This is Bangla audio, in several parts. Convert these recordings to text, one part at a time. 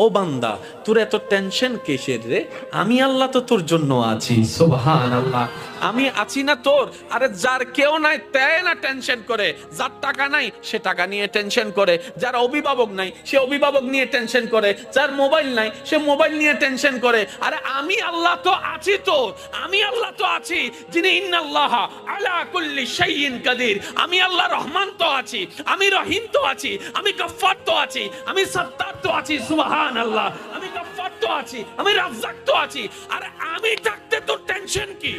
ও বান্দা, তোর এত টেনশন কিসের রে? আমি আল্লাহ তো তোর জন্য আছি। সুবহানাল্লাহ। আমি আছি না তোর? আরে যার কেউ নাই তাই না টেনশন করে, যার টাকা নাই সে টাকা নিয়ে টেনশন করে, যার অভিভাবক নাই সে অভিভাবক নিয়ে টেনশন করে, যার মোবাইল নাই সে মোবাইল নিয়ে টেনশন করে। আরে আমি আল্লাহ তো আছি তোর, আমি আল্লাহ তো আছি যিনি ইন্নাল্লাহা আলা কুল্লি শাইইন কাদির। আমি আল্লাহ রহমান তো আছি, আমি রহিম তো আছি, আমি গফফার তো আছি, আমি সত্তার তো আছি। সুবহানাল্লাহ। আমি গফফার তো আছি, আমি রাজ্জাক তো আছি। আরে আমি থাকতে তোর টেনশন কি?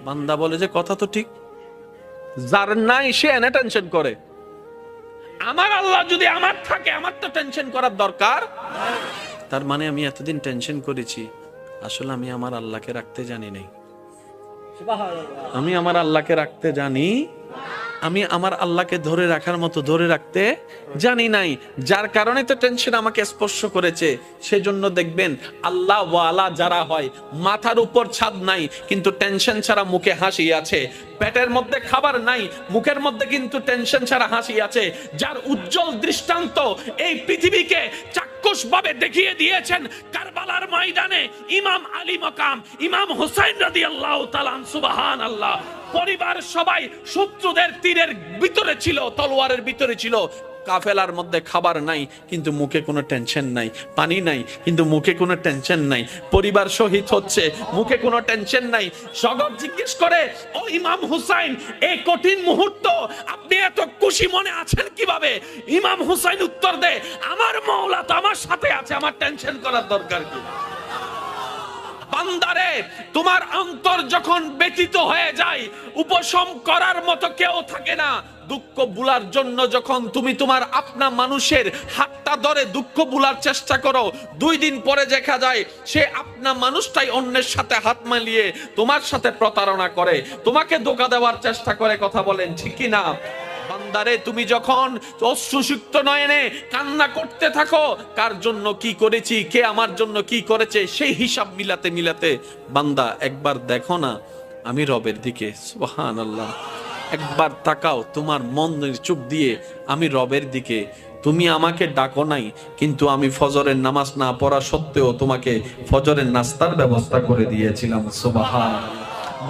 বান্দা বলে যে কথা তো ঠিক, যার নাই সে এনে টেনশন করে। আমার আল্লাহ যদি আমার থাকে, আমার তো টেনশন করার দরকার। তার মানে আমি এতদিন টেনশন করেছি, আসলে আমি আমার আল্লাহকে রাখতে জানি নাই। আমি আমার আল্লাহকে রাখতে জানি, আমি আমার আল্লাহকে ধরে রাখার মতো ধরে রাখতে জানি নাই, যার কারণে তো টেনশন আমাকে স্পর্শ করেছে। সেজন্য দেখবেন আল্লাহ ওয়ালা যারা হয়, মাথার উপর ছাদ নাই কিন্তু টেনশন ছাড়া মুখে হাসি আছে, পেটের মধ্যে খাবার নাই মুখের মধ্যে কিন্তু টেনশন ছাড়া হাসি আছে, যার উজ্জ্বল দৃষ্টান্ত এই পৃথিবীকে চাক্ষুষভাবে দেখিয়ে দিয়েছেন কারবালার ময়দানে ইমাম আলী মাকাম ইমাম হুসাইন রাদিয়াল্লাহু তাআলা। সুবহানাল্লাহ। পরিবার সবাই শত্রুদের তীরের ভিতরে ছিল, তলোয়ারের ভিতরে ছিল, কাফেলার মধ্যে খাবার নাই কিন্তু মুখে কোনো টেনশন নাই, পানি নাই কিন্তু মুখে কোনো টেনশন নাই, পরিবার শহীদ হচ্ছে মুখে কোনো টেনশন নাই। জগৎ জিজ্ঞেস করে, ও ইমাম হুসাইন, এই কঠিন মুহূর্ত আপনি এত খুশি মনে আছেন কিভাবে? ইমাম হুসাইন উত্তর দেয়, আমার মাওলা তো আমার সাথে আছে, আমার টেনশন করার দরকার কি? বান্দারে, তোমার অন্তর যখন ব্যথিত হয়ে যায়, উপশম করার মতো কেউ থাকে না। দুঃখ ভুলার জন্য যখন তুমি তোমার আপনা মানুষের হাতটা ধরে দুঃখ ভুলার চেষ্টা করো, 2 দিন পরে দেখা যায় সে আপনা মানুষটাই অন্যের সাথে হাত মিলিয়ে তোমার সাথে প্রতারণা করে, তোমাকে ধোঁকা দেওয়ার চেষ্টা করে। কথা বলেন ঠিক কি না? বান্দারে, তুমি যখন অশ্রুসিক্ত নয়নে কান্না করতে থাকো, কার জন্য কি করেছি, কে আমার জন্য কি করেছে, সেই হিসাব মিলাতে মিলাতে বান্দা একবার দেখো না আমি রবের দিকে। সুবহানাল্লাহ। একবার তাকাও তোমার মনের চোখ দিয়ে আমি রবের দিকে। তুমি আমাকে ডাকো নাই কিন্তু আমি ফজরের নামাজ না পড়া সত্ত্বেও তোমাকে ফজরের নাস্তার ব্যবস্থা করে দিয়েছিলাম। সুবহানাল্লাহ।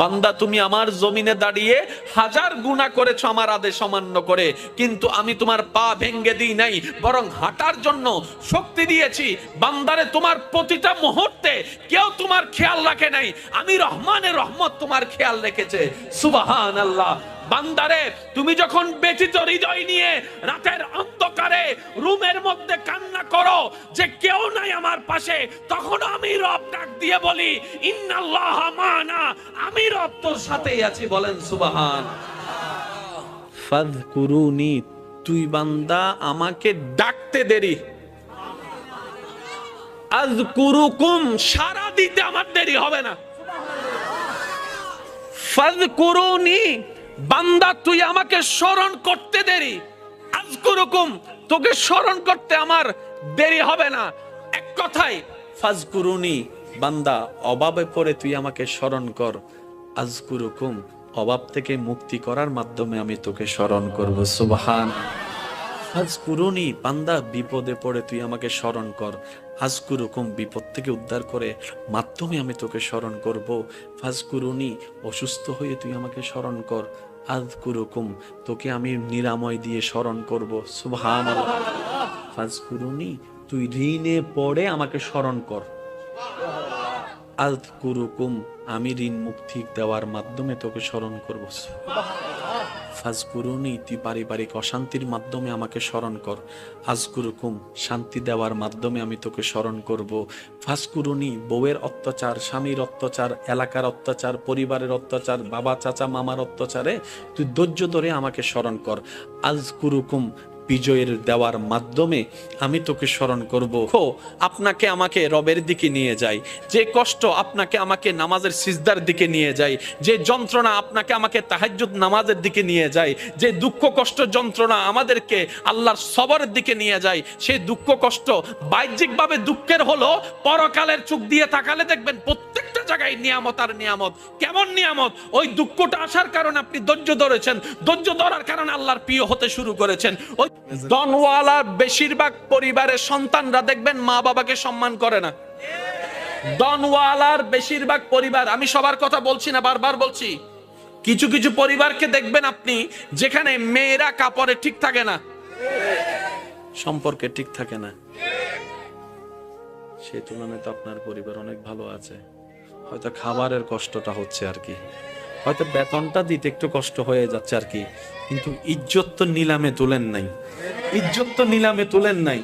বান্দা, তুমি আমার জমিনে দাঁড়িয়ে 1000 গুনাহ করেছো আমার আদেশ অমান্য করে, কিন্তু আমি তোমার পা ভেঙে দিই নাই, বরং হাঁটার জন্য শক্তি দিয়েছি। বান্দারে, তোমার প্রতিটা মুহূর্তে কেউ তোমার খেয়াল রাখে নাই, আমি রহমানের রহমত তোমার খেয়াল রেখেছে। সুবহানাল্লাহ। বান্দারে, তুমি যখন ব্যথিত হৃদয় নিয়ে রাতের অন্ধকারে রুমের মধ্যে কান্না করো যে কেউ নাই আমার পাশে, তখন আমি রব ডাক দিয়ে বলি, ইন্নাল্লাহ মানা, আমি রব তোর সাথেই আছি। বলেন সুবহান। ফাযকুরুনি, তুই বান্দা আমাকে ডাকতে দেরি, আযকুরুকুম, সারা দিতে আমার দেরি হবে না। ফাযকুরুনি, বান্দা তুই আমাকে স্মরণ করতে দেরি, আযকুরুকুম, তোকে স্মরণ করতে আমার দেরি হবে না। এক কথায় ফাযকুরুনি, বান্দা অভাবে পড়ে তুই আমাকে স্মরণ কর, আযকুরুকুম, অভাব থেকে মুক্তি করার মাধ্যমে আমি তোকে স্মরণ করব। সুবহান। ফাযকুরুনি, বান্দা বিপদে পড়ে তুই আমাকে স্মরণ কর, আযকুরুকুম, বিপদ থেকে উদ্ধার করে মাধ্যমে আমি তোকে স্মরণ করব। ফাযকুরুনি, অসুস্থ হয়ে তুই আমাকে স্মরণ কর, আযকুরুকুম, তোকে আমি নিরাময় দিয়ে স্মরণ করব। সুবহানাল্লাহ। ফাযকুরুনি, তুই ঋণে পড়ে আমাকে স্মরণ কর, আযকুরুকুম, আমি ঋণ মুক্তি দেওয়ার মাধ্যমে তোকে স্মরণ করব। ফাযকুরুনি, তুই পারিবারিক অশান্তির মাধ্যমে আমাকে স্মরণ কর, আযকুরুকুম, শান্তি দেওয়ার মাধ্যমে আমি তোকে স্মরণ করব। ফাযকুরুনি, বউয়ের অত্যাচার, স্বামীর অত্যাচার, এলাকার অত্যাচার, পরিবারের অত্যাচার, বাবা চাচা মামার অত্যাচারে তুই ধৈর্য ধরে আমাকে স্মরণ কর, আযকুরুকুম, বিজয়ের দেওয়ার মাধ্যমে আমি তোকে স্মরণ করব। আপনাকে আমাকে রবের দিকে নিয়ে যায়, যে কষ্ট আপনাকে আমাকে নামাজের সিজদার দিকে নিয়ে যায়, যে যন্ত্রণা আপনাকে আমাকে তাহাজ্জুদ নামাজের দিকে নিয়ে যায়, যে দুঃখ কষ্ট যন্ত্রণা আমাদেরকে আল্লাহর সবরের দিকে নিয়ে যায়, সেই দুঃখ কষ্ট বাহ্যিকভাবে দুঃখের হলো, পরকালের চোখ দিয়ে তাকালে দেখবেন প্রত্যেকটা জায়গায় নিয়ামত আর নিয়ামত। কেমন নিয়ামত? ওই দুঃখটা আসার কারণে আপনি ধৈর্য ধরেছেন, ধৈর্য ধরার কারণে আল্লাহর প্রিয় হতে শুরু করেছেন। ওই ধনওয়ালার বেশিরভাগ পরিবারের সন্তানরা দেখবেন মা বাবাকে সম্মান করে না। ধনওয়ালার বেশিরভাগ পরিবার, আমি সবার কথা বলছি না, বারবার বলছি, কিছু কিছু পরিবারকে দেখবেন আপনি যেখানে মেয়েরা কাপড়ে ঠিক থাকে না, সম্পর্কে ঠিক থাকে না, সেই তুলনায় তো আপনার পরিবার অনেক ভালো আছে। হয়তো খাবারের কষ্টটা হচ্ছে আর কি, হয়তো বেতনটা দিতে একটু কষ্ট হয়ে যাচ্ছে আর কি, কিন্তু ইজ্জত তো নিলামে তুলেন নাই, ইজ্জত তো নিলামে তুলেন নাই।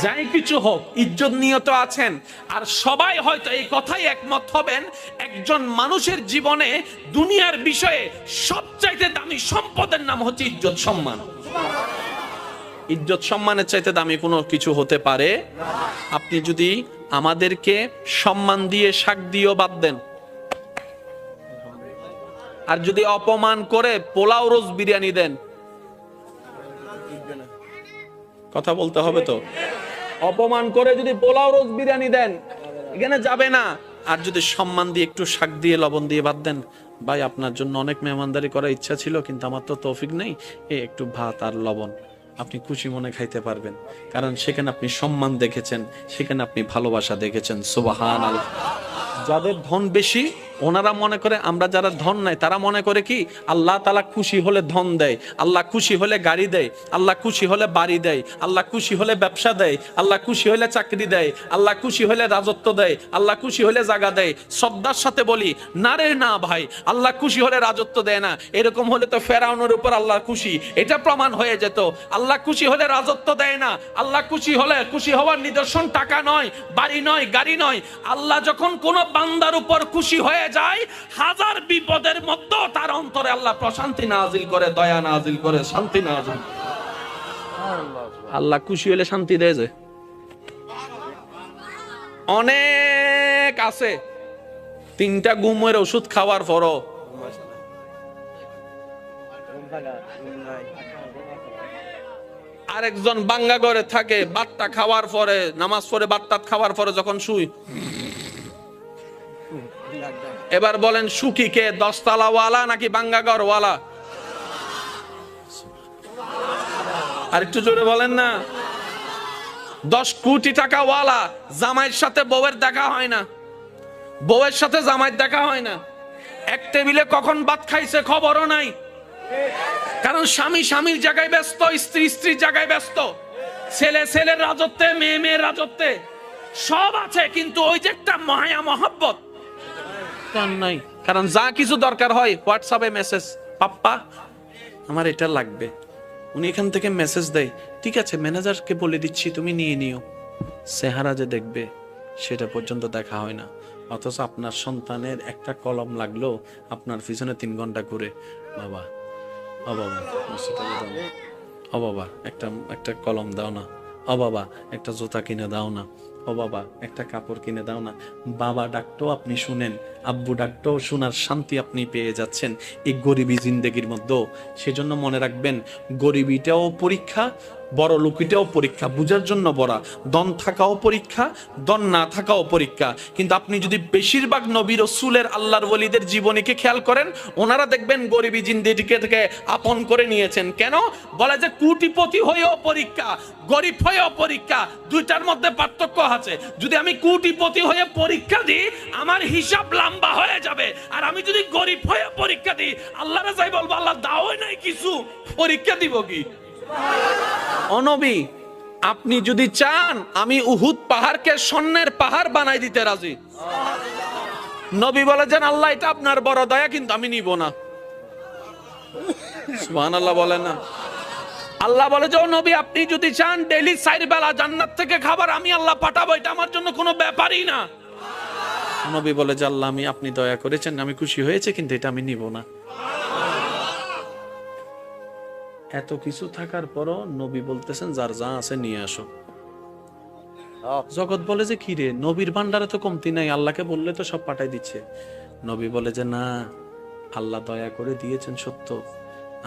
যাই কিছু হোক, ইজ্জত নিয়ে তো আছেন। আর সবাই হয়তো এই কথাই একমত হবেন, একজন মানুষের জীবনে দুনিয়ার বিষয়ে সবচাইতে দামি সম্পদের নাম হচ্ছে ইজ্জত সম্মান। ইজ্জত সম্মানের চাইতে দামি কোনো কিছু হতে পারে? আপনি যদি আমাদেরকে সম্মান দিয়ে শাক দিয়েও বাদ দেন, আর যদি অপমান করে পোলাও রোজ বিরিয়ানি দেন, কথা বলতে হবে তো, অপমান করে যদি পোলাও রোজ বিরিয়ানি দেন এখানে যাবে না। আর যদি সম্মান দিয়ে একটু শাক দিয়ে লবণ দিয়ে বাদ দেন, ভাই আপনার জন্য অনেক মেহমানদারি করার ইচ্ছা ছিল কিন্তু আমার তো তৌফিক নেই, একটু ভাত আর লবণ, আপনি খুশি মনে খাইতে পারবেন, কারণ সেখানে আপনি সম্মান দেখেছেন, সেখানে আপনি ভালোবাসা দেখেছেন। সুবহানাল্লাহ। যাদের ধন বেশি ওনারা মনে করে, আমরা যারা ধন নাই তারা মনে করে কি আল্লাহ তাআলা খুশি হলে ধন দেয়, আল্লাহ খুশি হলে গাড়ি দেয়, আল্লাহ খুশি হলে বাড়ি দেয়, আল্লাহ খুশি হলে ব্যবসা দেয়, আল্লাহ খুশি হলে চাকরি দেয়, আল্লাহ খুশি হলে রাজত্ব দেয়, আল্লাহ খুশি হলে জায়গা দেয়। শ্রদ্ধার সাথে বলি, না রে না ভাই, আল্লাহ খুশি হলে রাজত্ব দেয় না। এরকম হলে তো ফেরাউনের উপর আল্লাহ খুশি, এটা প্রমাণ হয়ে যেত। আল্লাহ খুশি হলে রাজত্ব দেয় না। আল্লাহ খুশি হলে, খুশি হওয়ার নিদর্শন টাকা নয়, বাড়ি নয়, গাড়ি নয়। আল্লাহ যখন কোন বান্দার উপর খুশি হয়ে যায়, হাজার বিপদের মধ্যেও তার অন্তরে আল্লাহ প্রশান্তি নাজিল করে, দয়া নাজিল করে, শান্তি নাজিল। আল্লাহ খুশি হলে শান্তি দেয় যে। অনেক আছে 3টা ঘুমের ওষুধ খাওয়ার পরও আরেকজন বাঙ্গা ঘরে থাকে, বাট্টা খাওয়ার পরে, নামাজ পড়ে বাট্টা খাওয়ার পরে যখন শুই, এবার বলেন সুখী কে, 10 তলা ওয়ালা নাকি বাঙ্গা ঘর ওয়ালা? আর একটু জোরে বলেন না। 10 কোটি টাকা ওয়ালা, জামাইয়ের সাথে বউয়ের দেখা হয় না, বউয়ের সাথে জামাইয়ের দেখা হয় না, এক টেবিলে কখন ভাত খাইছে খবরও নাই, কারণ স্বামী স্বামীর জায়গায় ব্যস্ত, স্ত্রী স্ত্রীর জায়গায় ব্যস্ত, ছেলে ছেলের রাজত্বে, মেয়ে মেয়ের রাজত্বে, সব আছে কিন্তু ওই যে একটা মায়া মহব্বত নাই। কারণ যা কিছু দরকার হয় হোয়াটসঅ্যাপে মেসেজ, পাপ্পা আমার এটা লাগবে, উনি এখান থেকে মেসেজ দেয়, ঠিক আছে ম্যানেজারকে বলে দিচ্ছি তুমি নিয়ে নিও। চেহারা যে দেখবে সেটা পর্যন্ত দেখা হয় না। অথচ আপনার সন্তানের একটা কলম লাগলো আপনার পিছনে 3 ঘন্টা ঘুরে, বাবা ও বাবা ও বাবা একটা কলম দাও না, ও বাবা একটা জুতা কিনে দাও না, ও বাবা একটা কাপড় কিনে দাও না। বাবা ডাকটাও আপনি শুনেন, আব্বু ডাকটাও শোনার শান্তি আপনি পেয়ে যাচ্ছেন এই গরিবী জিন্দেগির মধ্যে। সেজন্য মনে রাখবেন, গরিবিটাও পরীক্ষা, বড় লোকিটাও পরীক্ষা, বুঝার জন্য বড়া। দন থাকাও পরীক্ষা, দন না থাকাও পরীক্ষা। কিন্তু আপনি যদি বেশিরভাগ নবী রাসূলের, আল্লাহর ওলিদের জীবনীকে খেয়াল করেন, ওনারা দেখবেন গরিবী জিন্দেগিকে থেকে আপন করে নিয়েছেন। কেন বলে যে কোটিপতি হয়েও পরীক্ষা, গরিব হয়েও পরীক্ষা, দুইটার মধ্যে পার্থক্য আছে। যদি আমি কোটিপতি হয়ে পরীক্ষা দিই আমার হিসাব লম্বা হয়ে যাবে, আর আমি যদি গরিব হয়ে পরীক্ষা দিই আল্লাহরে যাই বলবো আল্লাহ দাও নাই কিছু, পরীক্ষা দিব কি? ও নবী, আপনি যদি চান আমি উহুদ পাহাড়কে স্বর্ণের পাহাড় বানাই দিতে রাজি। নবী বলেছেন আল্লাহ এটা আপনার বড় দয়া, কিন্তু আমি নিব না। সুবহানাল্লাহ বলেন না। আল্লাহ বলে যে ও নবী আপনি যদি চান ডেইলি 4 বেলা জান্নাত থেকে খাবার আমি আল্লাহ পাঠাবো, এটা আমার জন্য কোনো ব্যাপারই না। নবী বলে যে আল্লাহ আপনি দয়া করেছেন, আমি খুশি হয়েছে, কিন্তু এটা আমি নিব না। এত কিছু থাকার পরও নবী বলতেছেন যার যা আছে নিয়ে আসো। জগৎ বলে যে কি রে, নবীর ভান্ডারে তো কমতি নাই, আল্লাহকে বললে তো সব পাঠাই দিচ্ছে। নবী বলে যে না, আল্লাহ দয়া করে দিয়েছেন সত্য,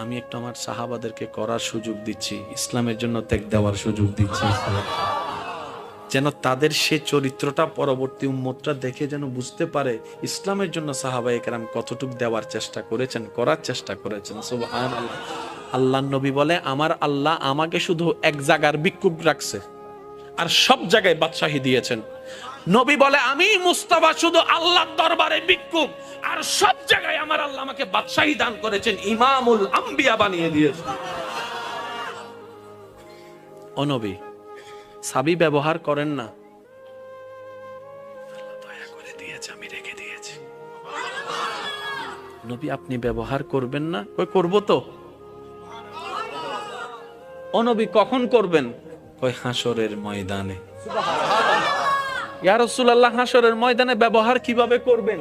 আমি একটু আমার সাহাবাদেরকে করার সুযোগ দিচ্ছি, ইসলামের জন্য ত্যাগ দেওয়ার সুযোগ দিচ্ছি। যেন তাদের সে চরিত্রটা পরবর্তী উম্মতরা দেখে যেন বুঝতে পারে ইসলামের জন্য সাহাবায়ে কেরাম কতটুকু দেওয়ার চেষ্টা করেছেন, করার চেষ্টা করেছেন। সুবহানাল্লাহ। আল্লাহর নবী বলে, আমার আল্লাহ আমাকে শুধু এক জায়গার ভিক্ষুক রাখছে আর সব জায়গায় বাদশাহী দিয়েছেন। নবী বলে, আমি মুস্তাফা শুধু আল্লাহর দরবারে ভিক্ষুক আর সব জায়গায় আমার আল্লাহ আমাকে বাদশাহী দান করেছেন, ইমামুল আম্বিয়া বানিয়ে দিয়েছেন। ও নবী, সাবি ব্যবহার করেন না, আল্লাহ দয়া করে দিয়েছে, আমি রেখে দিয়েছি। নবী, আপনি ব্যবহার করবেন না? কই করব তো। ও নবী, কখন করবেন? কই হাসরের ময়দানে। ইয়া রাসূলুল্লাহ, হাসরের ময়দানে ব্যবহার কিভাবে করবেন?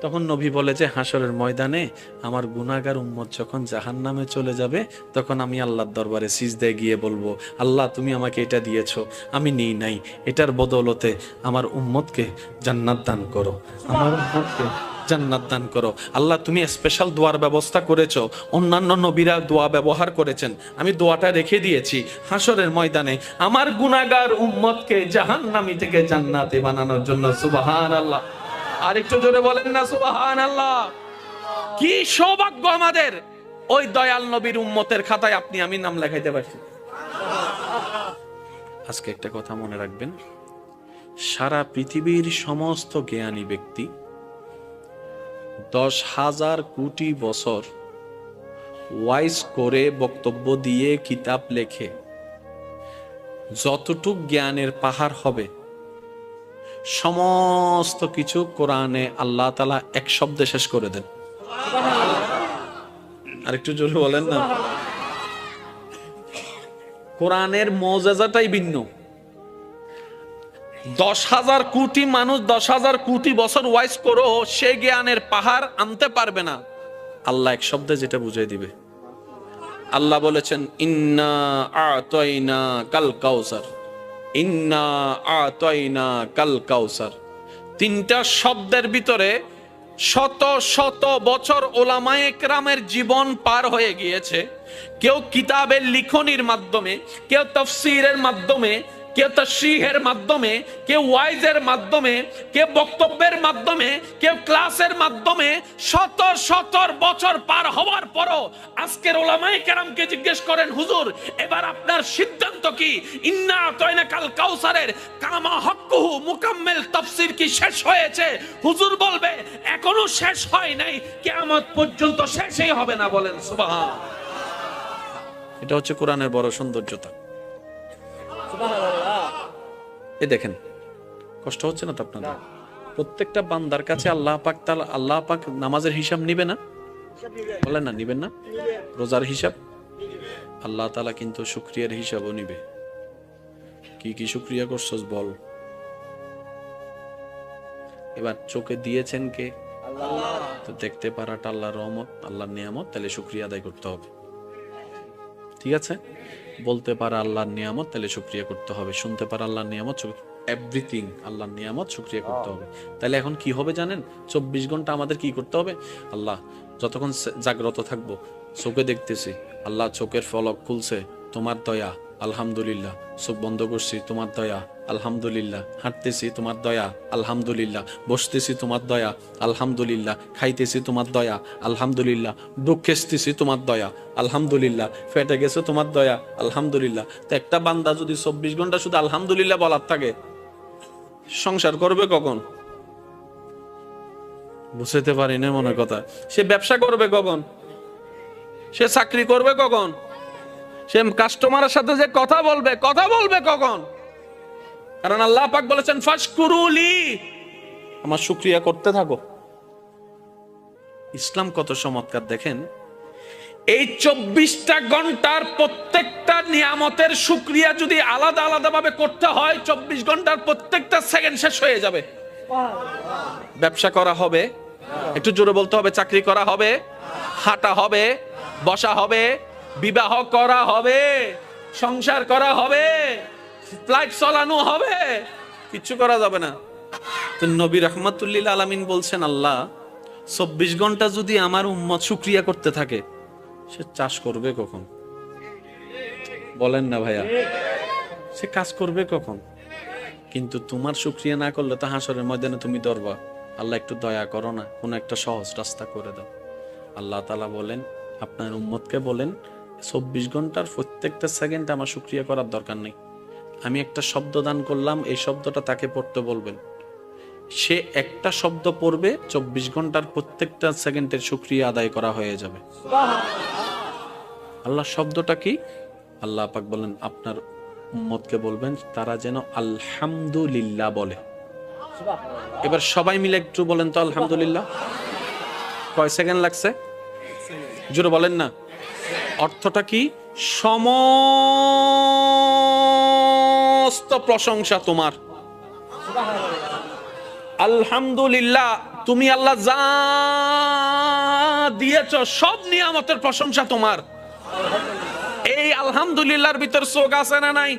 তখন নবী বলে যে, হাসরের ময়দানে আমার গুনাহগার উম্মত যখন জাহান্নামে চলে যাবে, তখন আমি আল্লাহর দরবারে সিজদায় গিয়ে বলবো, আল্লাহ তুমি আমাকে এটা দিয়েছো, আমি নিই নাই, এটার বদৌলতে আমার উম্মতকে জান্নাত দান করো, আমার উম্মতকে জান্নাত দান করো। আল্লাহ তুমি স্পেশাল দোয়ার ব্যবস্থা করেছো, অন্যান্য নবীরা দোয়া ব্যবহার করেছেন, আমি দোয়াটা রেখে দিয়েছি। হাসরের ময়দানে আমার গুনাহগার উম্মতকে জাহান্নামী থেকে জান্নাতে বানানোর জন্য। সুবহানাল্লাহ। আর একটু জোরে বলেন না সুবহানাল্লাহ। কি সৌভাগ্য আমাদের, ওই দয়াল নবীর উম্মতের খাতায় আপনি আমি নাম লেখাইতে পারছি। আজকে একটা কথা মনে রাখবেন, সারা পৃথিবীর সমস্ত জ্ঞানী ব্যক্তি 10,000 কোটি বছর ওয়াইজ করে বক্তব্য দিয়ে কিতাব লেখে যতটুক জ্ঞানের পাহাড় হবে, সমস্ত কিছু কোরআনে আল্লাহ তাআলা এক শব্দে শেষ করে দেন। আরেকটু জোরে বলেন না। কোরআনের মুজিজাটাই ভিন্ন। 10,000 কোটি মানুষ 10,000 কোটি বছর ওয়াইজ করো, সে জ্ঞানের পাহাড় আনতে পারবে না। আল্লাহ এক শব্দে যেটা বুঝিয়ে দিবে। আল্লাহ বলেছেন, ইন্না আতাইনা কাল কাউসার, ইন্না আতাইনা কাল কাউসার। তিনটা শব্দের ভিতরে শত শত বছর ওলামায়ে কেরামের জীবন পার হয়ে গিয়েছে। কেউ কিতাবের লিখনির মাধ্যমে, কেউ তাফসীরের মাধ্যমে, কেউ তাশরীহের মাধ্যমে, কেউ ওয়াইজের মাধ্যমে, কেউ বক্তব্যের মাধ্যমে, কেউ ক্লাসের মাধ্যমে শত শত বছর পার হওয়ার পরও আজকের উলামায়ে কেরামকে জিজ্ঞেস করেন, হুজুর এবার আপনার সিদ্ধান্ত কি? ইন্না আতাইনা কাল কাউসারের কামা হক্কুহু মুকাম্মিল তাফসীর কি শেষ হয়েছে? হুজুর বলবে, এখনো শেষ হয় নাই, কিয়ামত পর্যন্ত শেষই হবে না। বলেন সুবহান। এটা হচ্ছে কোরআনের বড় সৌন্দর্যতা। এ দেখেন, কষ্ট হচ্ছে না তো আপনাদের? প্রত্যেকটা বান্দার কাছে আল্লাহ পাক নামাজের হিসাব নিবে না? বলেন না, নিবেন না? রোজার হিসাব আল্লাহ তাআলা কিন্তু শুকরিয়ার হিসাবও নিবে। কি কি শুকরিয়া করছস বল। এবার চোখে দিয়েছেন কে? আল্লাহ। তো দেখতে পারাটা আল্লাহর রহমত, আল্লাহর নিয়ামত, তাহলে শুকরিয়া আদায় করতে হবে। ঠিক আছে? বলতে পারা আল্লাহর নিয়ামত, তাহলে শুকরিয়া করতে হবে। শুনতে পারা আল্লাহর নিয়ামত, এভরিথিং আল্লাহর নিয়ামত, শুকরিয়া করতে হবে। তাহলে এখন কি হবে জানেন? 24 ঘন্টা আমাদের কি করতে হবে? আল্লাহ, যতক্ষণ জাগ্রত থাকবো, চোখে দেখতেছি, আল্লাহ চোখের ফলক খুলছে, তোমার দয়া, আলহামদুলিল্লাহ। চোখ বন্ধ করছি, তোমার দয়া, আলহামদুলিল্লাহ। হাঁটতেছি, তোমার দয়া, আলহামদুলিল্লাহ। বসতেছি, তোমার দয়া, আলহামদুলিল্লাহ। খাইতেছি, তোমার দয়া, আলহামদুলিল্লাহ। বুক খেসতেছি, তোমার দয়া, আলহামদুলিল্লাহ। ফেটে গেছে, তোমার দয়া, আলহামদুলিল্লাহ। তো একটা বান্দা যদি 24 ঘন্টা শুধু আলহামদুলিল্লাহ বলার থাকে, সংসার করবে কখন? বুঝতে পারি না মনের কথা। সে ব্যবসা করবে কখন? সে চাকরি করবে কখন? সে কাস্টমারের সাথে যে কথা বলবে কখন? কারণ আল্লাহ পাক বলেছেন, ফাশকুরুলি, আমার শুকরিয়া করতে থাকো। ইসলাম কত চমৎকার দেখেন। এই 24টা ঘন্টার প্রত্যেকটা নিয়ামতের শুকরিয়া যদি আলাদা আলাদা ভাবে করতে হয়, 24 ঘন্টার প্রত্যেকটা সেকেন্ড শেষ হয়ে যাবে। ব্যবসা করা হবে, একটু জোরে বলতে হবে, চাকরি করা হবে, হাঁটা হবে, বসা হবে, বিবাহ করা হবে, সংসার করা হবে, ফ্লাইট চালানো হবে, কিচ্ছু করা যাবে না। তো নবী রাহমাতুল্লিল আলামিন বলছেন, আল্লাহ 24 ঘন্টা যদি আমার উম্মত শুকরিয়া করতে থাকে, সে চাষ করবে কখন? বলেন না ভাইয়া, সে কাজ করবে কখন? কিন্তু তোমার শুকরিয়া না করলে তো হাসরের ময়দানে তুমি ধরবা। আল্লাহ একটু দয়া করো না, কোন একটা সহজ রাস্তা করে দাও। আল্লাহ তাআলা বলেন আপনার উম্মতকে বলেন 24 ঘন্টার প্রত্যেকটা সেকেন্ডে আমার শুকরিয়া করার দরকার নেই। আমি একটা শব্দ দান করলাম, এই শব্দটা তাকে পড়তে বলবেন, সে একটা শব্দ পড়বে, 24 ঘন্টার প্রত্যেকটা সেকেন্ডের শুকরিয়া আদায় করা হয়ে যাবে। আল্লাহ শব্দটা কি? আল্লাহ পাক বলেন আপনার উম্মতকে বলবেন তারা যেন আলহামদুলিল্লাহ বলে। এবার সবাই মিলে একটু বলেন তো আলহামদুলিল্লাহ। কয় সেকেন্ড লাগছে? জোরে বলেন না। অর্থটা কি? সমস্ত প্রশংসা তোমার। আলহামদুলিল্লাহ, তুমি আল্লাহ যা দিয়েছ সব নিয়ামতের প্রশংসা তোমার। এই আলহামদুলিল্লাহর ভিতর চোখ আছে না নাই?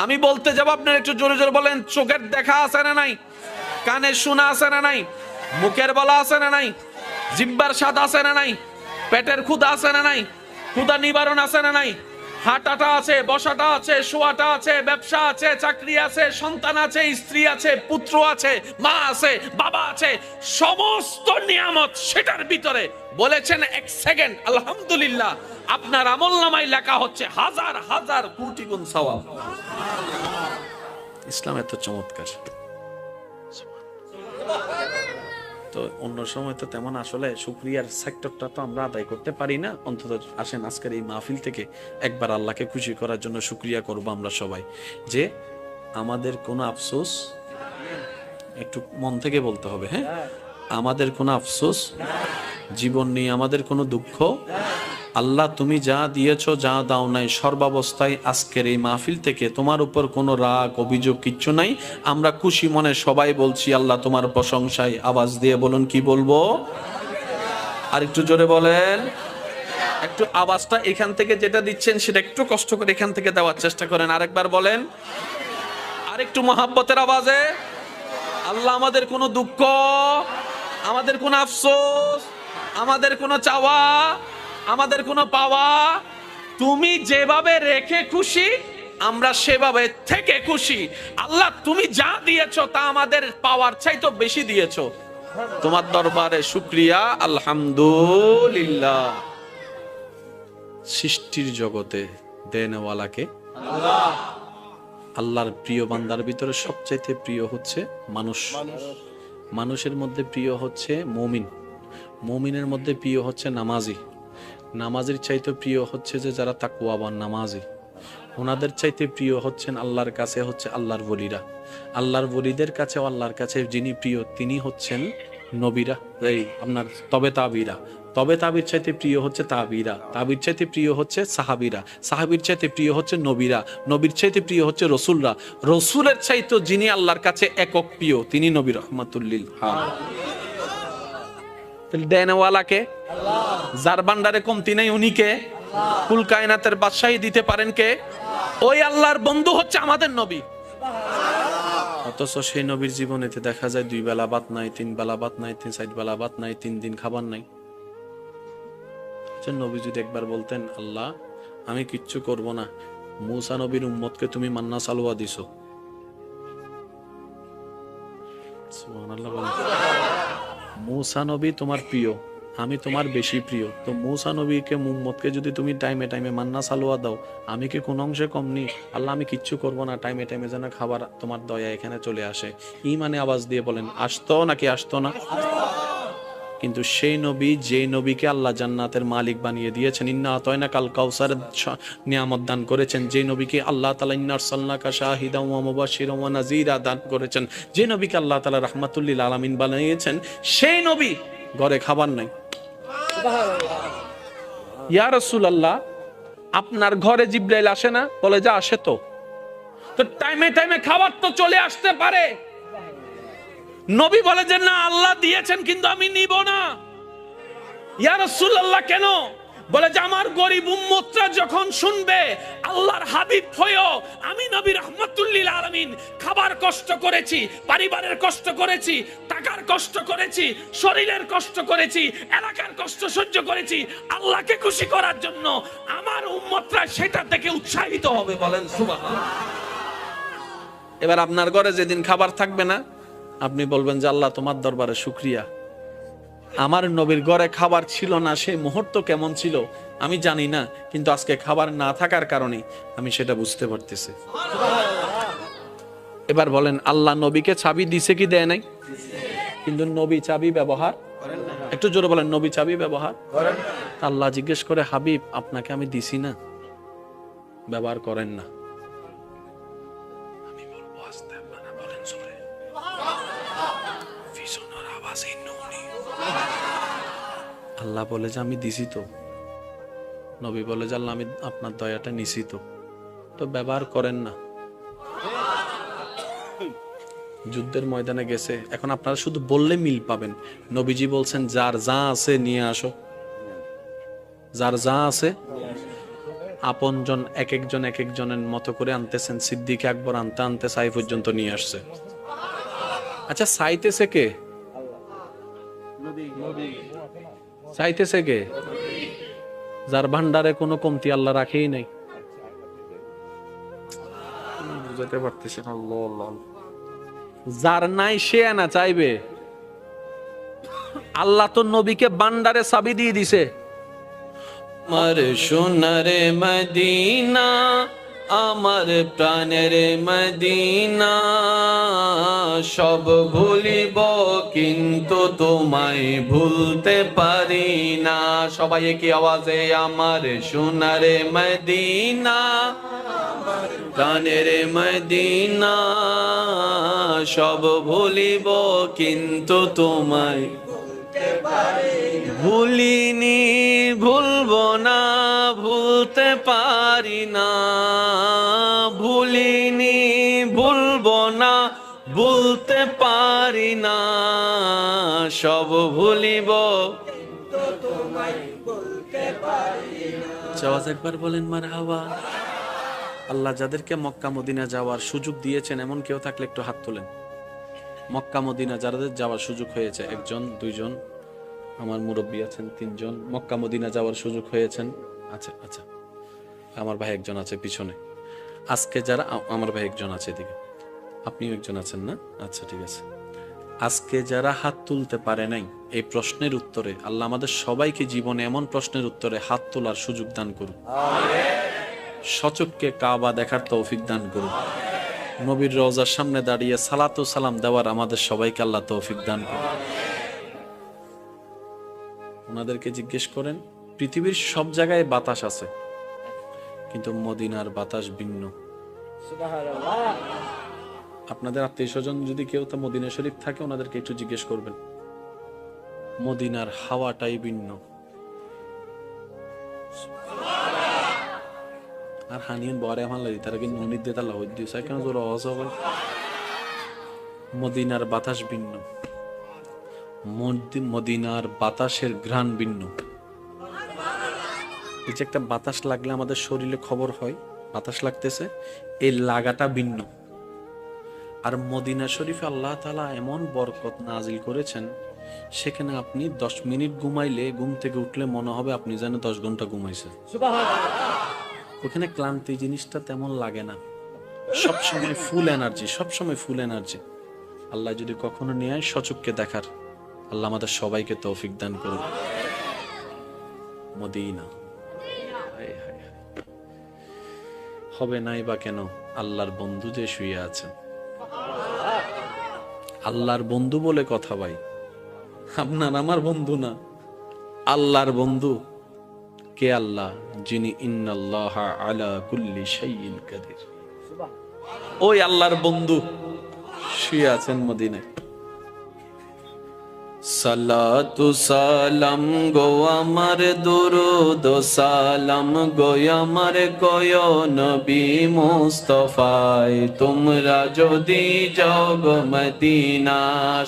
আমি বলতে যাব, আপনারা একটু জোরে জোরে বলেন। চোখের দেখা আছে না নাই? কানের শোনা আছে না নাই? মুখের বলা আছে না নাই? জিহ্বার স্বাদ আছে না নাই? পেটের ক্ষুধা আছে না নাই? ক্ষুধা নিবারণ আছে না নাই? হাঁটাটা আছে, বসাটা আছে, শোয়াটা আছে, ব্যবসা আছে, চাকরি আছে, সন্তান আছে, স্ত্রী আছে, পুত্র আছে, মা আছে, বাবা আছে, সমস্ত নিয়ামত সেটার ভিতরে বলেছেন এক সেকেন্ড আলহামদুলিল্লাহ, আপনার আমলনামায় লেখা হচ্ছে হাজার হাজার কোটি গুণ সওয়াব। ইসলাম এত চমৎকার। তো অন্য সময় তো তেমন আসলে শুকরিয়ার সেক্টরটা তো আমরা আদায় করতে পারি না। অন্তত আসেন আজকের এই মাহফিল থেকে একবার আল্লাহকে খুশি করার জন্য শুকরিয়া করব আমরা সবাই, যে আমাদের কোনো আফসোস, একটু মন থেকে বলতে হবে, হ্যাঁ, আমাদের কোনো আফসোস জীবন নিয়ে, আমাদের কোনো দুঃখ, আল্লাহ তুমি যা দিয়েছো যা দাও নাই সর্বাবস্থায় আজকের এই মাহফিল থেকে তোমার উপর কোনো রাগ অভিযোগ কিচ্ছু নাই। আমরা খুশি মনে সবাই বলছি আল্লাহ তোমার প্রশংসায়। আওয়াজ দিয়ে বলুন, কি বলবো? আর একটু জোরে বলেন। একটু আওয়াজটা এখান থেকে যেটা দিচ্ছেন সেটা একটু কষ্ট করে এখান থেকে দেওয়ার চেষ্টা করেন। আরেকবার বলেন, আরেকটু মহাব্বতের আওয়াজে। আল্লাহ আমাদের কোনো দুঃখ, আমাদের কোনো আফসোস, আমাদের কোনো চাওয়া, আমাদের কোনো পাওয়া তুমি যেভাবে রেখে খুশি আমরা সেভাবে থেকে খুশি। আল্লাহ তুমি যা দিয়েছো তা আমাদের পাওয়ার চাইতে বেশি দিয়েছো। তোমার দরবারে শুকরিয়া, আলহামদুলিল্লাহ। সৃষ্টির জগতে দেনওয়ালাকে আল্লাহ। আল্লাহর প্রিয় বান্দার ভিতরে সবচাইতে প্রিয় হচ্ছে মানুষ। মানুষের মধ্যে প্রিয় হচ্ছে মুমিন, মুমিনের মধ্যে প্রিয় হচ্ছে নামাজি, নামাজের চাইতে প্রিয় হচ্ছে যে যারা তাকওয়াবান নামাজি, ওনাদের চাইতে প্রিয় হচ্ছেন আল্লাহর কাছে হচ্ছে আল্লাহর ওলিরা। আল্লাহর ওলিদের কাছে, আল্লাহর কাছে যিনি প্রিয় তিনি হচ্ছেন নবীরা, এই আপনার তবে তাবিরা। তবে তাবির চাইতে প্রিয় হচ্ছে তাবিরা, তাবির চাইতে প্রিয় হচ্ছে সাহাবিরা, সাহাবির চাইতে প্রিয় হচ্ছে নবীরা, নবীর চাইতে প্রিয় হচ্ছে রসুলরা, রসুলের চাইতে যিনি আল্লাহর কাছে একক প্রিয় তিনি নবী রহমাতুল লিল আলামিন। দেনওয়ালাকে যার ভান্ডারে কমতি নাই উনি কে? কুল কায়নাতের বাদশাহী দিতে পারেন কে? ওই আল্লাহর বন্ধু হচ্ছে আমাদের নবী। অথচ সেই নবীর জীবনেতে দেখা যায় 2 বেলা ভাত নাই, 3 বেলা ভাত নাই, 4 বেলা ভাত নাই, 3 দিন খাবার নাই। নবী যদি একবার বলতেন আল্লাহ আমি কিচ্ছু করব না, মূসা নবীর উম্মতকে তুমি মান্না সালওয়া দিছো, সুবহানাল্লাহ বলেন। মূসা নবী তোমার প্রিয়, আমি তোমার বেশি প্রিয়, তো মূসা নবীকে উম্মতকে যদি তুমি টাইমে টাইমে মান্না সালওয়া দাও, আমি কি কোন অংশে কম নি? আল্লাহ আমি কিচ্ছু করব না, টাইমে টাইমে যেন খাবার তোমার দয়া এখানে চলে আসে। ইমানে আওয়াজ দিয়ে বলেন আসতো নাকি আসতো না? কিন্তু সেই নবী, যে নবীকে আল্লাহ জান্নাতের মালিক বানিয়ে দিয়েছেন, ইন্না আতাইনা কাল কাউসারের নিয়ামত দান করেছেন, যে নবীকে আল্লাহ তাআলা ইন্না আরসালনাকা শাহিদান ওয়া মুবাশশিরান ওয়া নাযীরা দান করেছেন, যে নবীকে আল্লাহ তাআলা রাহমাতুল লিল আলামিন বানিয়েছেন, সেই নবী ঘরে খাবার নাই। সুবহানাল্লাহ। ইয়া রাসূলুল্লাহ আপনার ঘরে জিবরাইল আসে না? বলে যা আসে তো টাইমে টাইমে খাবার তো চলে আসতে পারে। নবী বলে যে না আল্লাহ দিয়েছেন কিন্তু আমি নিব না। ইয়া রাসূলুল্লাহ কেন? বলে যে আমার গরিব উম্মতরা যখন শুনবে আল্লাহর হাবিব হয়েও আমি নবী রাহমাতুল লিল আলামিন খাবার কষ্ট করেছি, পরিবারের কষ্ট করেছি, টাকার কষ্ট করেছি, শরীরের কষ্ট করেছি, এলাকার কষ্ট সহ্য করেছি আল্লাহকে খুশি করার জন্য, আমার উম্মতরা সেটা থেকে উৎসাহিত হবে। বলেন সুবহানাল্লাহ। এবার আপনার ঘরে যেদিন খাবার থাকবে না, আপনি বলবেন যে আল্লাহ তোমার দরবারে শুকরিয়া, আমার নবীর ঘরে খাবার ছিল না, সেই মুহূর্ত কেমন ছিল আমি জানি না, কিন্তু আজকে খাবার না থাকার কারণে আমি সেটা বুঝতে পারতেছি। এবার বলেন, আল্লাহ নবীকে চাবি দিছে কি দেয় নাই? কিন্তু নবী চাবি ব্যবহার, একটু জোরে বলেন, নবী চাবি ব্যবহার করেন। আল্লাহ জিজ্ঞেস করে, হাবিব আপনাকে আমি দিছি না, ব্যবহার করেন না? আমি বলবো আস্তে, আপনারা বলেন জোরে। পিছনের আওয়াজে নুনি। আল্লাহ বলে যে আমি দিছি তো, নবী বলে যে আল্লাহ আমি আপনার দয়াটা নিছি তো ব্যবহার করেন না। যুদ্ধের ময়দানে গেছে, এখন আপনারা শুধু বললে মিল পাবেন। নবীজি বলছেন যার যা আছে নিয়ে আসো, যার যা আছে। আপনজন এক একজনের মতো করে আনতেছেন। সিদ্দিক আকবর আনতে আনতে সাই পর্যন্ত নিয়ে আসছে। আচ্ছা, চাইতেছে কে? চাইতেছে কে? যার ভান্ডারে কোনো কমতি আল্লাহ রাখেই নাই। বুঝাতে পারতেছি না। যার নাই সে না চাইবে। আল্লাহ তো নবীকে ভান্ডারে চাবি দিয়ে দিছে। আমার সোনারে মদিনা, আমার প্রাণের মদিনা, সব ভুলিব কিন্তু তোমায় ভুলতে পারি না। সবাই কি আওয়াজে, আমার সোনারে মদিনা, প্রাণের মদিনা, সব ভুলিব কিন্তু তোমায় ভুলিনি, ভুলবো না, ভুলতে পারি না, ভুলিনি, ভুলবো না, ভুলতে পারি না, সব ভুলিব। আওয়াজ একবার বলেন মারহাবা। আল্লাহ যাদেরকে মক্কা মদিনা যাওয়ার সুযোগ দিয়েছেন, এমন কেউ থাকলে একটু হাত তোলেন। মক্কা মদিনা যাদের যাওয়ার সুযোগ হয়েছে, একজন, দুইজন, আমার মুরব্বী আছেন, তিনজন মক্কা মদিনা যাওয়ার সুযোগ হয়েছেন। আচ্ছা আচ্ছা, আমার ভাই একজন আছে পিছনে। আজকে যারা, আমার ভাই একজন আছে এদিকে, আপনিও একজন আছেন না? আচ্ছা ঠিক আছে। আজকে যারা হাত তুলতে পারে নাই, এই প্রশ্নের উত্তরে আল্লাহ আমাদের সবাইকে জীবনে এমন প্রশ্নের উত্তরে হাত তোলার সুযোগ দান করুন। সচক্ষে কাবা দেখার তৌফিক দান করুন। নবীর রওজার সামনে দাঁড়িয়ে সালাতু সালাম দেওয়ার আমাদের সবাইকে আল্লাহ তৌফিক দান করুন। ওনাদেরকে জিজ্ঞেস করেন, পৃথিবীর সব জায়গায় বাতাস আছে, কিন্তু মদিনার বাতাস ভিন্ন। আপনাদের আত্মীয় স্বজন যদি কেউ তো মদিনা শরীফ থাকে, ওনাদেরকে একটু জিজ্ঞেস করবেন, মদিনার হাওয়াটাই ভিন্ন। আর হানিয়ান বরে আমার লাগি তারা কিন্তু ননির দিয়ে তালা হইতে দিছে কেন জোর আওয়াজ হবে। মদিনার বাতাস ভিন্ন, মদিনার বাতাসের ঘ্রাণ ভিন্ন। এই যে একটা বাতাস লাগলে আমাদের শরীরে খবর হয় বাতাস লাগতেছে, এই লাগাটা ভিন্ন। আর মদিনা শরীফে আল্লাহ তাআলা এমন বরকত নাজিল করেছেন, সেখানে আপনি 10 মিনিট ঘুমাইলে, ঘুম থেকে উঠলে মনে হবে আপনি যেন 10 ঘন্টা ঘুমাইছেন। ওখানে ক্লান্তি জিনিসটা তেমন লাগে না, সবসময় ফুল এনার্জি, সবসময় ফুল এনার্জি। আল্লাহ যদি কখনো নিয়ে আয় সচক্ষে দেখার, আল্লাহ আমাদের সবাইকে তৌফিক দান করুন। মদিনা হবে নাই বা কেন? আল্লাহর বন্ধু যে শুয়ে আছেন, আল্লাহর বন্ধু বলে কথা ভাই, আপনার আমার বন্ধু না, আল্লাহর বন্ধু। কে আল্লাহ? যিনি ইন্নাল্লাহা আলা কুল্লি শাইইন কাদির। ওই আল্লাহর বন্ধু শুয়ে আছেন মদিনায়। সালাতু সালাম গো আমার, দুরুদ সালাম গো আমার, গয় নবী মুস্তাফায়, তোমরা যদি যাও গো মদিনা।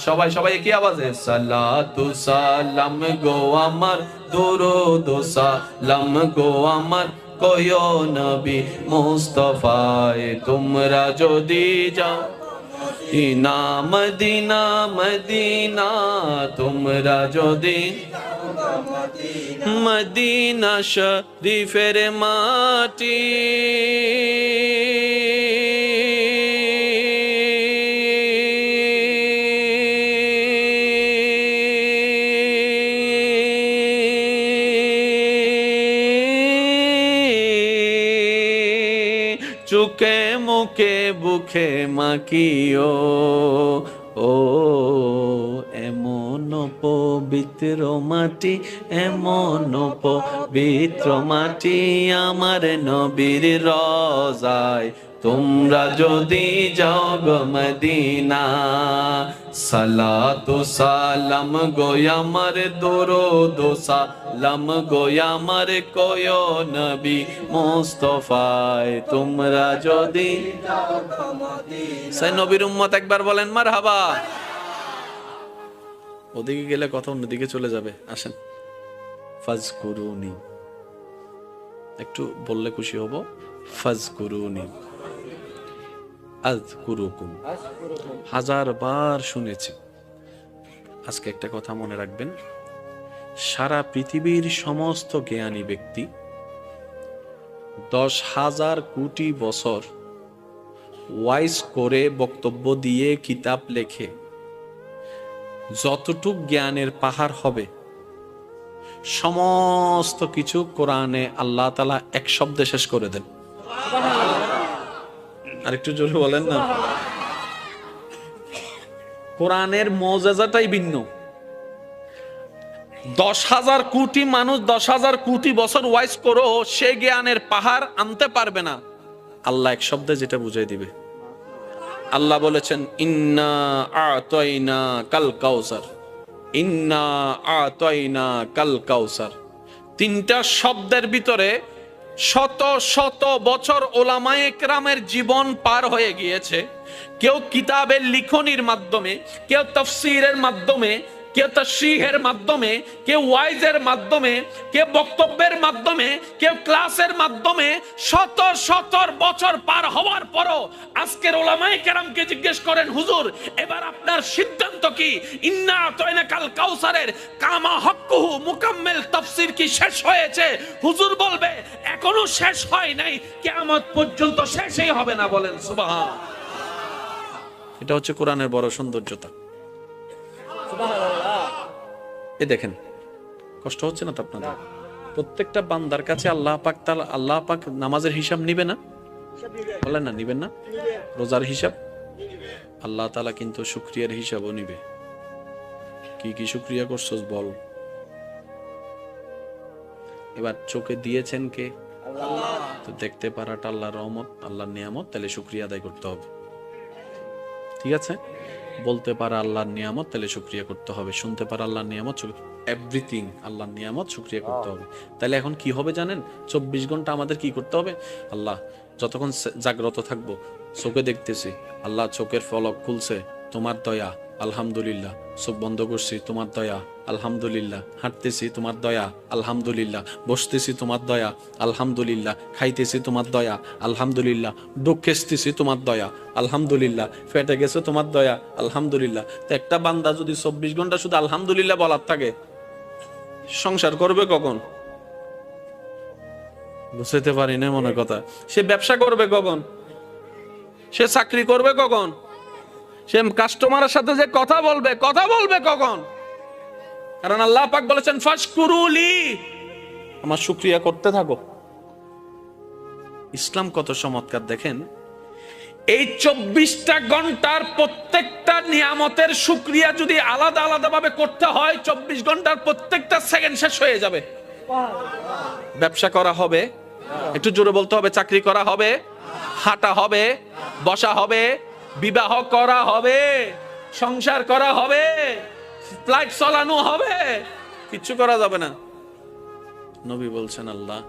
সবাই সবাই কি আওয়াজে? সালাতু সালাম গো আমার, দুরুদ সালাম গো আমার, গয় নবী মুস্তাফায়, তোমরা যদি যাও ইনা মদিনা মদিনা, তোমরা যদি মদিনা শরীফের মাটি চুকে মুখে বুকে মাখিও, ও এমন পবিত্র মাটি, এমন পবিত্র মাটি আমার নবীর রওজায়, তোমরা যদি যাও গো মদিনা, সালাতু সালাম গো আমার, দরুদ সালাম গো আমার, কয় নবী মুস্তাফায়, তোমরা যদি যাও গো মদিনা। সেই নবীর উম্মত একবার বলেন মারহাবা। ওদিকে গেলে কথা অন্যদিকে চলে যাবে, আসেন। ফাজকুরুনি, একটু বললে খুশি হব। ফাজকুরুনি আযকুরুকুম, হাজার বার শুনেছি। আজকে একটা কথা মনে রাখবেন, সারা পৃথিবীর সমস্ত জ্ঞানী ব্যক্তি 10,000 কোটি বছর ওয়াইজ করে বক্তব্য দিয়ে কিতাব লেখে যতটুক জ্ঞানের পাহাড় হবে, সমস্ত কিছু কোরআনে আল্লাহ তাআলা এক শব্দে শেষ করে দেন। আরেকটু জোরে বলেন না। কোরআনের মুজিজাটাই ভিন্ন। 10,000 কোটি মানুষ 10,000 কোটি বছর ওয়াইজ করো, সে জ্ঞানের পাহাড় আনতে পারবে না। আল্লাহ এক শব্দে যেটা বুঝাই দিবে। আল্লাহ বলেছেন ইন্না আ'তাইনা কাল কাউসার, ইন্না আ'তাইনা কাল কাউসার। তিনটা শব্দের ভিতরে শত শত বছর ওলামায়ে কেরামের জীবন পার হয়ে গিয়েছে। কেউ কিতাবের লিখনির মাধ্যমে, কেউ তাফসীরের মাধ্যমে, কেউ তাশরীহের মাধ্যমে, কেউ ওয়াইজের মাধ্যমে, কেউ বক্তব্যের মাধ্যমে, কেউ ক্লাসের মাধ্যমে শত শত বছর পার হওয়ার পরও আজকের ওলামায়ে কেরামকে জিজ্ঞেস করেন, হুজুর এবার আপনার সিদ্ধান্ত কি? ইন্না আ'তাইনা কাল কাউসারের কামা হক্কুহু মুকাম্মিল তাফসীর কি শেষ হয়েছে? হুজুর বলবে এখনো শেষ হয় নাই, কিয়ামত পর্যন্ত শেষই হবে না। বলেন সুবহান। এটা হচ্ছে কোরআনের বড় সৌন্দর্যতা। এ দেখেন, কষ্ট হচ্ছে না তো আপনাদের? প্রত্যেকটা বান্দার কাছে আল্লাহ পাক নামাজের হিসাব নিবে না? বলেন না, নিবেন না? রোজার হিসাব আল্লাহ তাআলা কিন্তু শুকরিয়ার হিসাবও নিবে। কি কি শুকরিয়া করছস বল। এবার চোখে দিয়েছেন কে? আল্লাহ। তো দেখতে পারাটা আল্লাহর রহমত, আল্লাহর নিয়ামত, তাহলে শুকরিয়া আদায় করতে হবে। ঠিক আছে? বলতে পারা আল্লাহর নিয়ামত, তাহলে শুকরিয়া করতে হবে। শুনতে পারা আল্লাহর নিয়ামত, এভরিথিং আল্লাহর নিয়ামত, শুকরিয়া করতে হবে। তাহলে এখন কি হবে জানেন? 24 ঘন্টা আমাদের কি করতে হবে? আল্লাহ, যতক্ষণ জাগ্রত থাকবো, চোখে দেখতেছি, আল্লাহ চোখের ফলক খুলছে, তোমার দয়া, আলহামদুলিল্লাহ। চোখ বন্ধ করছি, তোমার দয়া, আলহামদুলিল্লাহ। হাঁটতেছি, তোমার দয়া, আলহামদুলিল্লাহ। বসতেছি, তোমার দয়া, আলহামদুলিল্লাহ। খাইতেছি, তোমার দয়া, আলহামদুলিল্লাহ। ডুক খেসতেছি, তোমার দয়া, আলহামদুলিল্লাহ। ফেটে গেছে, তোমার দয়া, আলহামদুলিল্লাহ। তো একটা বান্দা যদি 24 ঘন্টা শুধু আলহামদুলিল্লাহ বলার থাকে, সংসার করবে কখন? বুঝতে পারি না মনে কথা। সে ব্যবসা করবে কখন? সে চাকরি করবে কখন? সে কাস্টমারের সাথে যে কথা বলবে কখন? কারণ আল্লাহ পাক বলেছেন ফাশকুরুলি, আমার শুকরিয়া করতে থাকো। ইসলাম কত চমৎকার দেখেন। এই 24টা ঘন্টার প্রত্যেকটা নিয়ামতের শুকরিয়া যদি আলাদা আলাদা ভাবে করতে হয়, 24 ঘন্টার প্রত্যেকটা সেকেন্ড শেষ হয়ে যাবে। ব্যবসা করা হবে, একটু জোরে বলতে হবে, চাকরি করা হবে, হাঁটা হবে, বসা হবে, বিবাহ করা হবে, সংসার করা হবে, ফ্লাইট চালানো হবে, কিচ্ছু করা যাবে না। নবী বলছেন আল্লাহ